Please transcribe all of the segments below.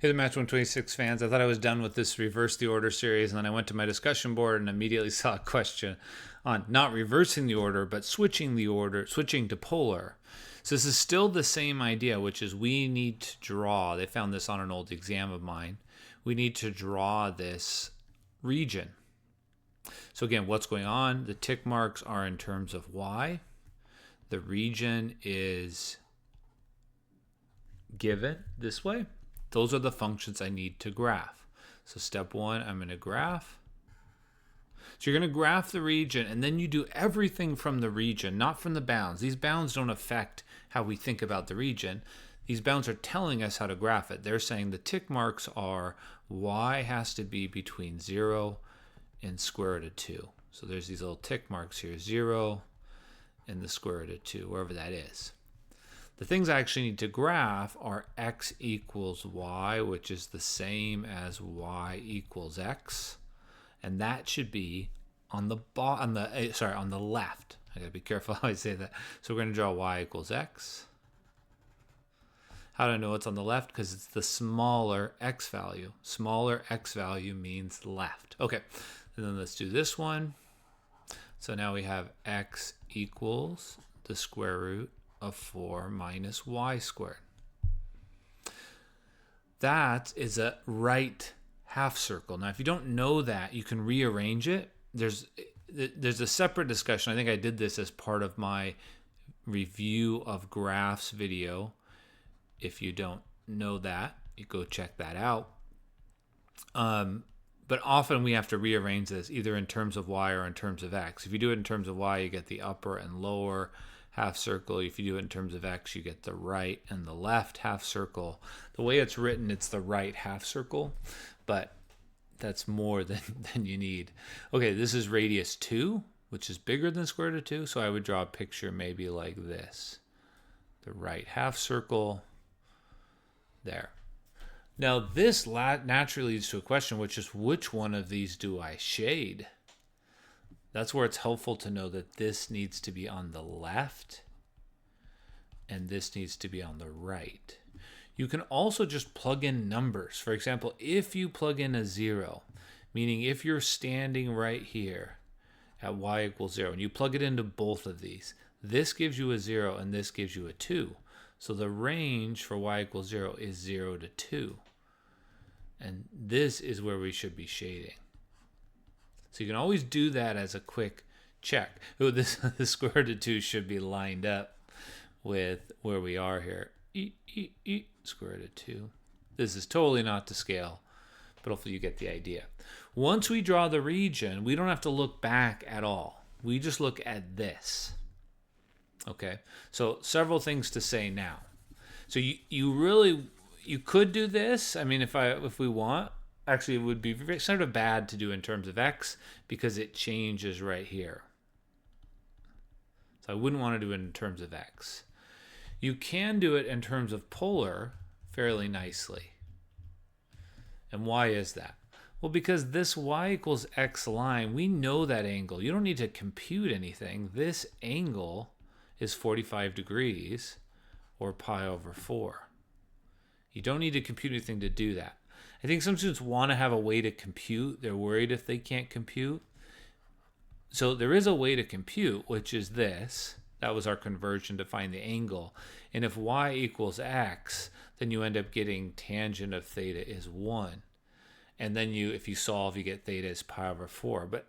Hey, the Match 126 fans. I thought I was done with this reverse the order series, and then I went to my discussion board and immediately saw a question on not reversing the order, but switching the order, switching to polar. So this is still the same idea, which is we need to draw. They found this on an old exam of mine. We need to draw this region. So again, what's going on? The tick marks are in terms of y. The region is given this way. Those are the functions I need to graph. So step one, I'm going to graph. So you're going to graph the region, and then you do everything from the region, not from the bounds. These bounds don't affect how we think about the region. These bounds are telling us how to graph it. They're saying the tick marks are y has to be between 0 and square root of 2. So there's these little tick marks here, 0 and the square root of 2, wherever that is. The things I actually need to graph are x equals y, which is the same as y equals x, and that should be on the left. I gotta be careful how I say that. So we're gonna draw y equals x. How do I know it's on the left? Because it's the smaller x value. Smaller x value means left. Okay, and then let's do this one. So now we have x equals the square root of 4 minus y squared. That is a right half circle. Now, if you don't know that, you can rearrange it. There's a separate discussion. I think I did this as part of my review of graphs video. If you don't know that, you go check that out. But often we have to rearrange this either in terms of y or in terms of x. If you do it in terms of y, you get the upper and lower half circle. If you do it in terms of x, you get the right and the left half circle. The way it's written, it's the right half circle, but that's more than you need. Okay, this is radius 2, which is bigger than square root of 2, so I would draw a picture maybe like this. The right half circle, there. Now this naturally leads to a question, which is which one of these do I shade? That's where it's helpful to know that this needs to be on the left and this needs to be on the right. You can also just plug in numbers. For example, if you plug in a 0, meaning if you're standing right here at y equals 0, and you plug it into both of these, this gives you a 0 and this gives you a 2. So the range for y equals 0 is 0 to 2. And this is where we should be shading. So you can always do that as a quick check. Oh, the square root of 2 should be lined up with where we are here. Square root of 2. This is totally not to scale, but hopefully you get the idea. Once we draw the region, we don't have to look back at all. We just look at this. Okay, so several things to say now. So you could do this. I mean, if we want. Actually, it would be sort of bad to do in terms of x because it changes right here. So I wouldn't want to do it in terms of x. You can do it in terms of polar fairly nicely. And why is that? Well, because this y equals x line, we know that angle. You don't need to compute anything. This angle is 45 degrees or pi over 4. You don't need to compute anything to do that. I think some students want to have a way to compute. They're worried if they can't compute. So there is a way to compute, which is this. That was our conversion to find the angle. And if y equals x, then you end up getting tangent of theta is 1. And then if you solve, you get theta is pi over 4. But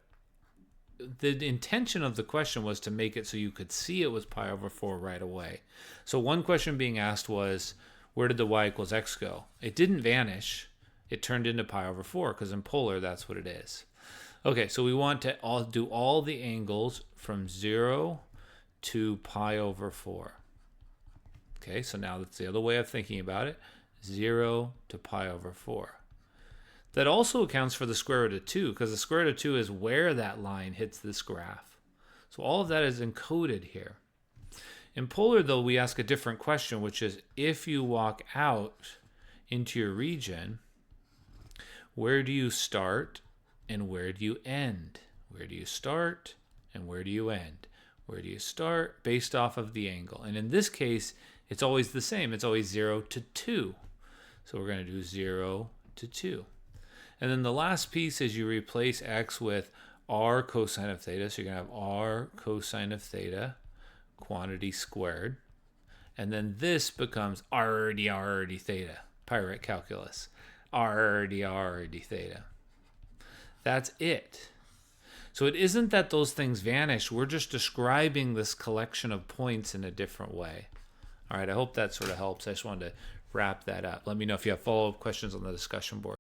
the intention of the question was to make it so you could see it was pi over 4 right away. So one question being asked was, where did the y equals x go? It didn't vanish. It turned into pi over 4 because in polar, that's what it is. Okay, so we want to do all the angles from 0 to pi over 4. Okay, so now that's the other way of thinking about it. 0 to pi over 4. That also accounts for the square root of 2 because the square root of 2 is where that line hits this graph. So all of that is encoded here. In polar, though, we ask a different question, which is if you walk out into your region, where do you start and where do you end? Where do you start and where do you end? Where do you start based off of the angle? And in this case, it's always the same. It's always 0 to 2. So we're going to do 0 to 2. And then the last piece is you replace x with r cosine of theta. So you're going to have r cosine of theta, quantity squared. And then this becomes r d theta, Pyrite calculus. R d theta. That's it. So it isn't that those things vanish. We're just describing this collection of points in a different way. All right, I hope that sort of helps. I just wanted to wrap that up. Let me know if you have follow-up questions on the discussion board.